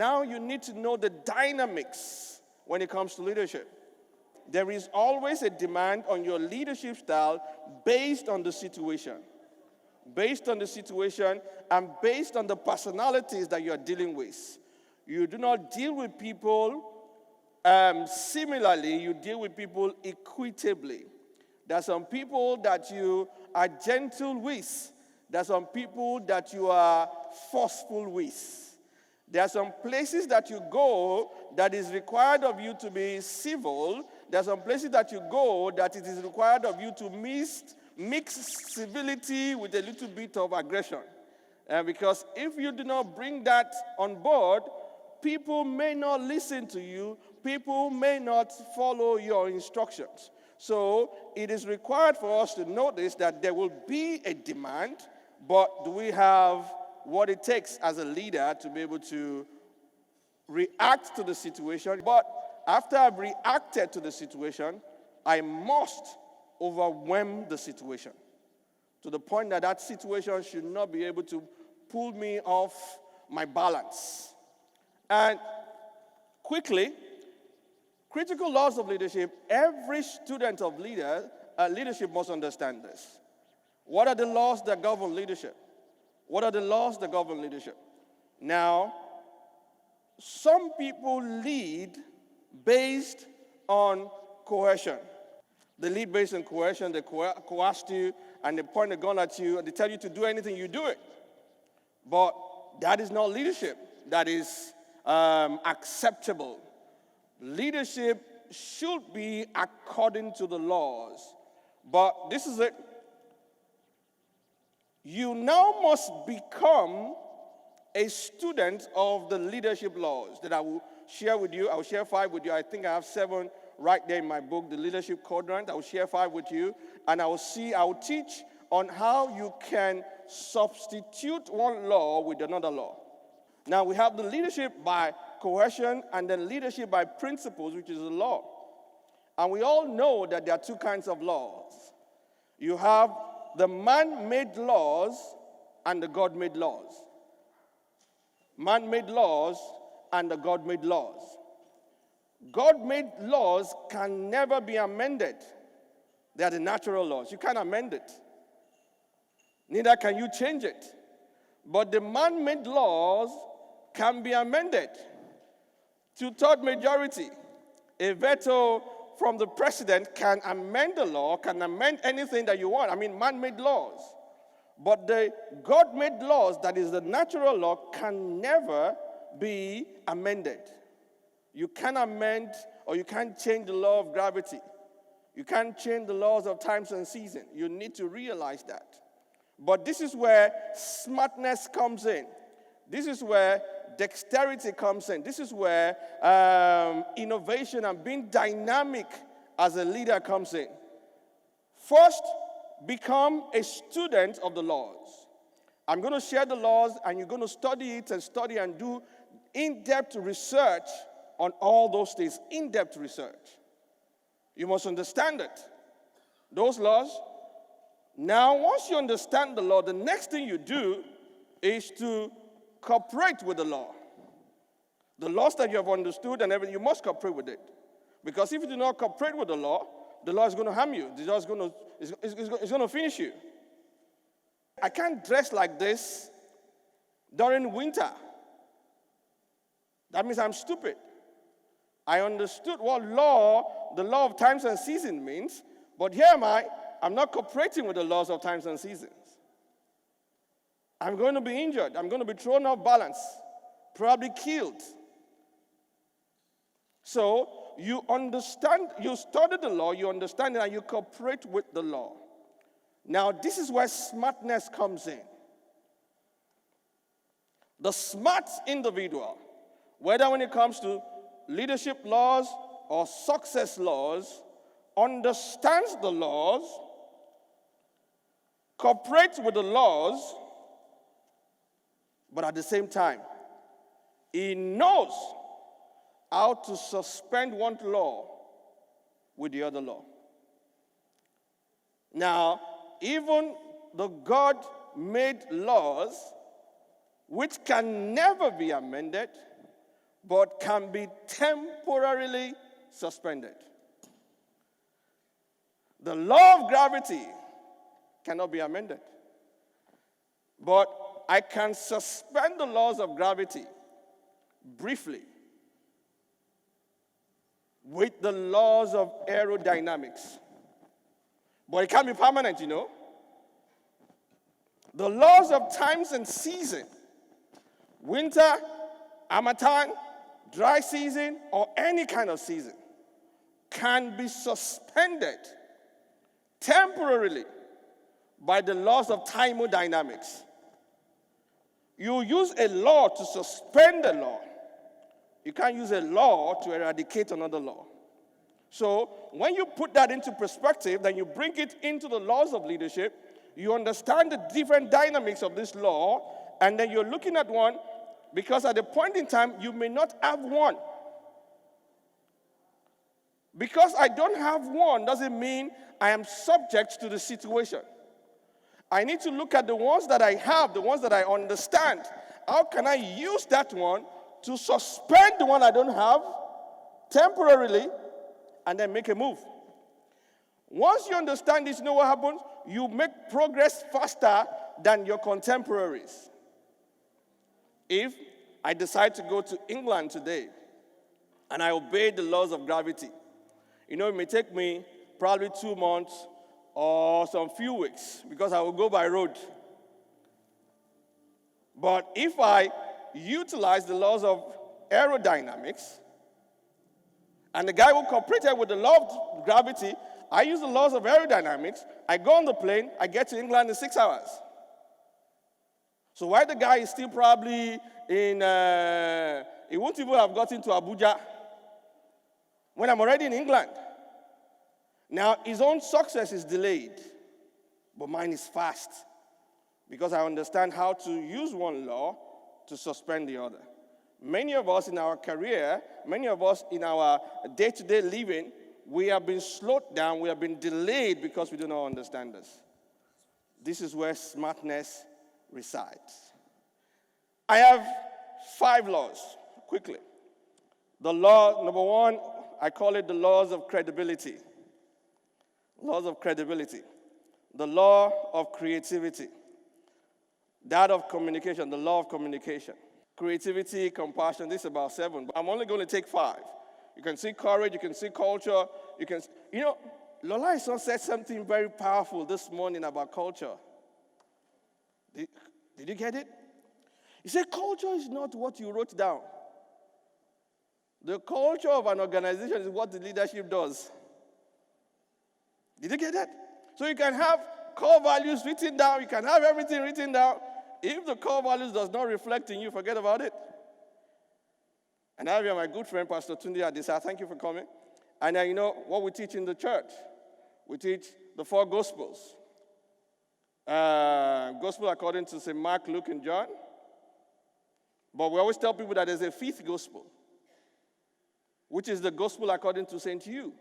Now you need to know the dynamics when it comes to leadership. There is always a demand on your leadership style based on the situation. Based on the situation and based on the personalities that you are dealing with. You do not deal with people similarly, you deal with people equitably. There are some people that you are gentle with. There are some people that you are forceful with. There are some places that you go that is required of you to be civil. There are some places that you go that it is required of you to mix civility with a little bit of aggression. Because if you do not bring that on board, people may not listen to you. People may not follow your instructions. So it is required for us to notice that there will be a demand, but do we have what it takes as a leader to be able to react to the situation? But after I've reacted to the situation, I must overwhelm the situation to the point that that situation should not be able to pull me off my balance. And quickly, critical laws of leadership, every student of leadership must understand this. What are the laws that govern leadership? What are the laws that govern leadership? Now, some people lead based on coercion. They lead based on coercion. They coerce you, and they point a gun at you, and they tell you to do anything, you do it. But that is not leadership. That is acceptable. Leadership should be according to the laws. But this is it. You now must become a student of the leadership laws that I will share with you. I will share 5 with you. I think I have 7 right there in my book, The Leadership Quadrant. I will share 5 with you. And I will teach on how you can substitute one law with another law. Now, we have the leadership by coercion and then leadership by principles, which is the law. And we all know that there are 2 kinds of laws. You have the man-made laws and the God-made laws. Man-made laws and the God-made laws. God-made laws can never be amended. They are the natural laws. You can't amend it. Neither can you change it. But the man-made laws can be amended. 2/3 majority. A veto from the president can amend the law, can amend anything that you want. I mean, man-made laws. But the God-made laws, that is the natural law, can never be amended. You can't amend or you can't change the law of gravity. You can't change the laws of times and seasons. You need to realize that. But this is where smartness comes in. This is where dexterity comes in. This is where innovation and being dynamic as a leader comes in. First, become a student of the laws. I'm going to share the laws, and you're going to study it and do in-depth research on all those things. In-depth research. You must understand it. Those laws. Now, once you understand the law, the next thing you do is to cooperate with the law. The laws that you have understood and everything, you must cooperate with it. Because if you do not cooperate with the law is going to harm you. The law is going to finish you. I can't dress like this during winter. That means I'm stupid. I understood what the law of times and seasons means, but here I'm not cooperating with the laws of times and seasons. I'm going to be injured. I'm going to be thrown off balance, probably killed. So you understand, you study the law, you understand it, and you cooperate with the law. Now, this is where smartness comes in. The smart individual, whether when it comes to leadership laws or success laws, understands the laws, cooperates with the laws, but at the same time, he knows how to suspend one law with the other law. Now, even the God-made laws, which can never be amended, but can be temporarily suspended. The law of gravity cannot be amended. But I can suspend the laws of gravity briefly with the laws of aerodynamics. But it can't be permanent, you know. The laws of times and season, winter, harmattan, dry season, or any kind of season, can be suspended temporarily by the laws of thermodynamics. You use a law to suspend a law. You can't use a law to eradicate another law. So when you put that into perspective, then you bring it into the laws of leadership, you understand the different dynamics of this law, and then you're looking at one, because at a point in time, you may not have one. Because I don't have one doesn't mean I am subject to the situation. I need to look at the ones that I have, the ones that I understand. How can I use that one to suspend the one I don't have temporarily and then make a move? Once you understand this, you know what happens? You make progress faster than your contemporaries. If I decide to go to England today and I obey the laws of gravity, you know, it may take me probably 2 months or some few weeks because I will go by road. But if I utilize the laws of aerodynamics, and the guy who cooperated with the law of gravity, I use the laws of aerodynamics, I go on the plane, I get to England in 6 hours. So while the guy is still probably in, he won't even have gotten to Abuja when I'm already in England. Now, his own success is delayed, but mine is fast because I understand how to use one law to suspend the other. Many of us in our career, many of us in our day-to-day living, we have been slowed down, we have been delayed because we do not understand this. This is where smartness resides. I have 5 laws, quickly. The law, number 1, I call it the laws of credibility. Laws of credibility. The law of creativity. That of communication, the law of communication. Creativity, compassion, this is about 7, but I'm only going to take 5. You can see courage, you can see culture, you know, Lola Ison said something very powerful this morning about culture. Did you get it? He said culture is not what you wrote down. The culture of an organization is what the leadership does. Did you get that? So you can have core values written down, you can have everything written down. If the core values does not reflect in you, forget about it. And I have my good friend, Pastor Tunde Adisa. Thank you for coming. And you know what we teach in the church? We teach the 4 Gospels. Gospel according to St. Mark, Luke, and John. But we always tell people that there's a 5th Gospel, which is the Gospel according to St. Hugh.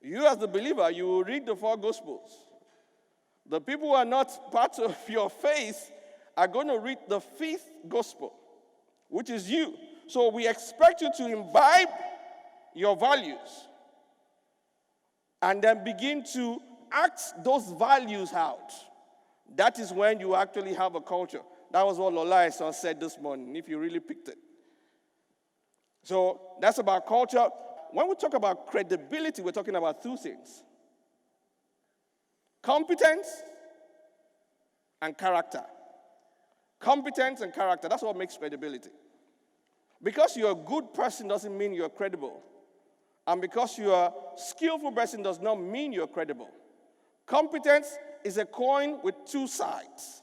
You as the believer, you will read the 4 Gospels. The people who are not part of your faith are going to read the 5th Gospel, which is you. So we expect you to imbibe your values and then begin to act those values out. That is when you actually have a culture. That was what Lola Ison said this morning, if you really picked it. So that's about culture. When we talk about credibility, we're talking about 2 things. Competence and character. Competence and character, that's what makes credibility. Because you're a good person doesn't mean you're credible. And because you're a skillful person does not mean you're credible. Competence is a coin with 2 sides.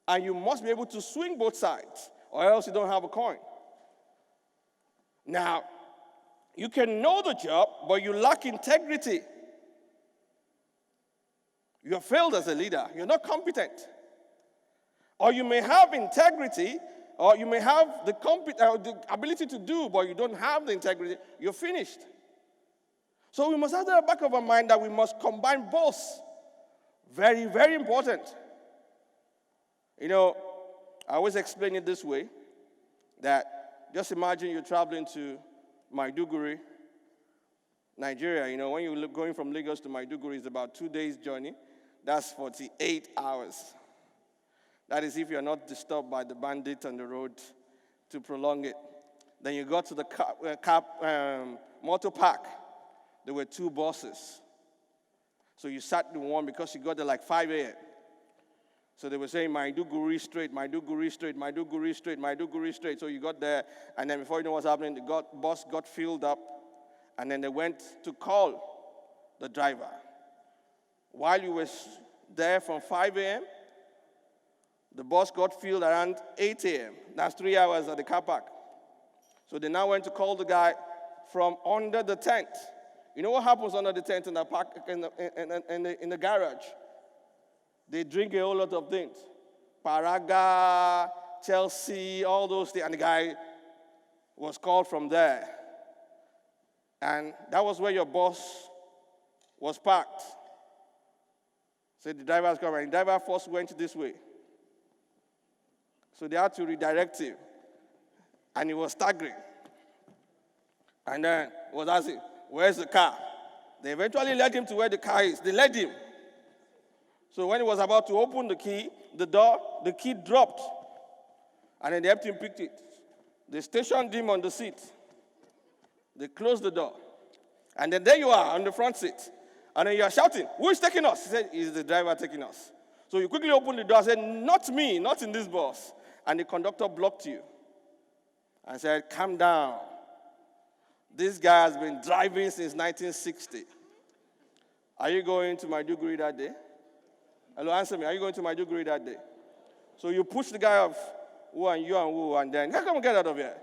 And you must be able to swing both sides, or else you don't have a coin. Now, you can know the job, but you lack integrity. You have failed as a leader. You're not competent. Or you may have integrity, or you may have the ability to do, but you don't have the integrity. You're finished. So we must have that back of our mind that we must combine both. Very, very important. You know, I always explain it this way, that Just imagine you're traveling to Maiduguri, Nigeria. You know, when you're going from Lagos to Maiduguri, it's about 2 days' journey. That's 48 hours. That is if you're not disturbed by the bandits on the road to prolong it. Then you got to the motor park. There were 2 buses. So you sat in one because you got there like 5 a.m. So they were saying, Maiduguri straight, Maiduguri straight, Maiduguri straight, Maiduguri straight. So you got there, and then before you know what's happening, the bus got filled up, and then they went to call the driver. While you were there from 5 a.m., the bus got filled around 8 a.m. That's 3 hours at the car park. So they now went to call the guy from under the tent. You know what happens under the tent in the park, in the garage? They drink a whole lot of things. Paraga, Chelsea, all those things. And the guy was called from there. And that was where your bus was parked. So the driver's coming. The driver first went this way. So they had to redirect him. And he was staggering. And then he was asking, where's the car? They eventually led him to where the car is. They led him. So when he was about to open the key, the key dropped. And then they helped him pick it. They stationed him on the seat. They closed the door. And then there you are on the front seat. And then you are shouting, who is taking us? He said, it's the driver taking us. So you quickly opened the door and said, not me, not in this bus. And the conductor blocked you and said, calm down. This guy has been driving since 1960. Are you going to Maiduguri that day? Hello, answer me. Are you going to Maiduguri that day? So you pushed the guy off, who and you and who, and then, come get out of here.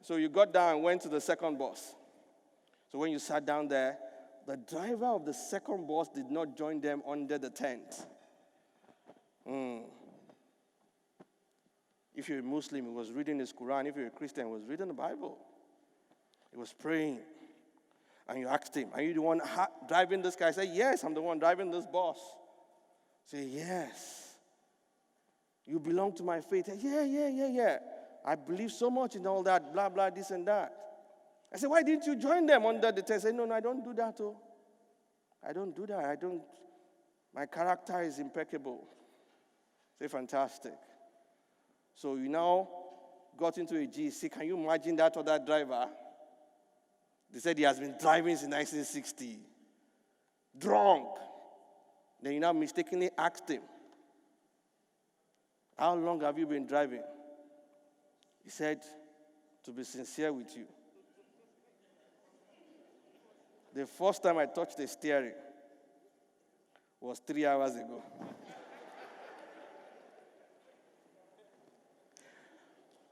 So you got down and went to the second bus. So when you sat down there, the driver of the second bus did not join them under the tent. If you're a Muslim, he was reading his Quran. If you're a Christian, he was reading the Bible. He was praying. And you asked him, are you the one driving this car? He said, yes, I'm the one driving this bus. Say, yes. You belong to my faith. Yeah. I believe so much in all that, blah, blah, this and that. I said, why didn't you join them under the tent? I said, no, I don't do that. Oh. I don't do that. My character is impeccable. Say, fantastic. So you now got into a GC. Can you imagine that other driver? They said he has been driving since 1960. Drunk. Then you now mistakenly asked him, how long have you been driving? He said, to be sincere with you, the first time I touched the steering was 3 hours ago.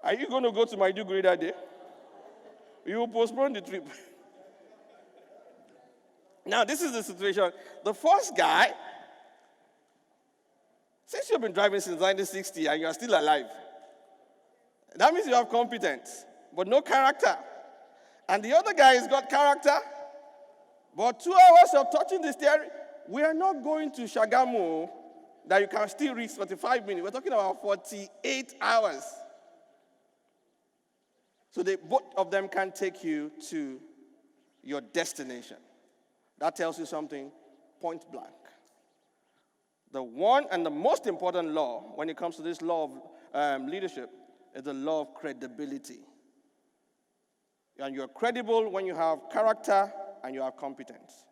Are you going to go to Maiduguri that day? You will postpone the trip. Now, this is the situation. The first guy, since you've been driving since 1960 and you are still alive, that means you have competence, but no character. And the other guy has got character, but 2 hours of touching the steering. We are not going to Shagamu that you can still reach 45 minutes. We're talking about 48 hours. So both of them can take you to your destination. That tells you something point blank. The one and the most important law when it comes to this law of leadership is the law of credibility. And you're credible when you have character and you have competence.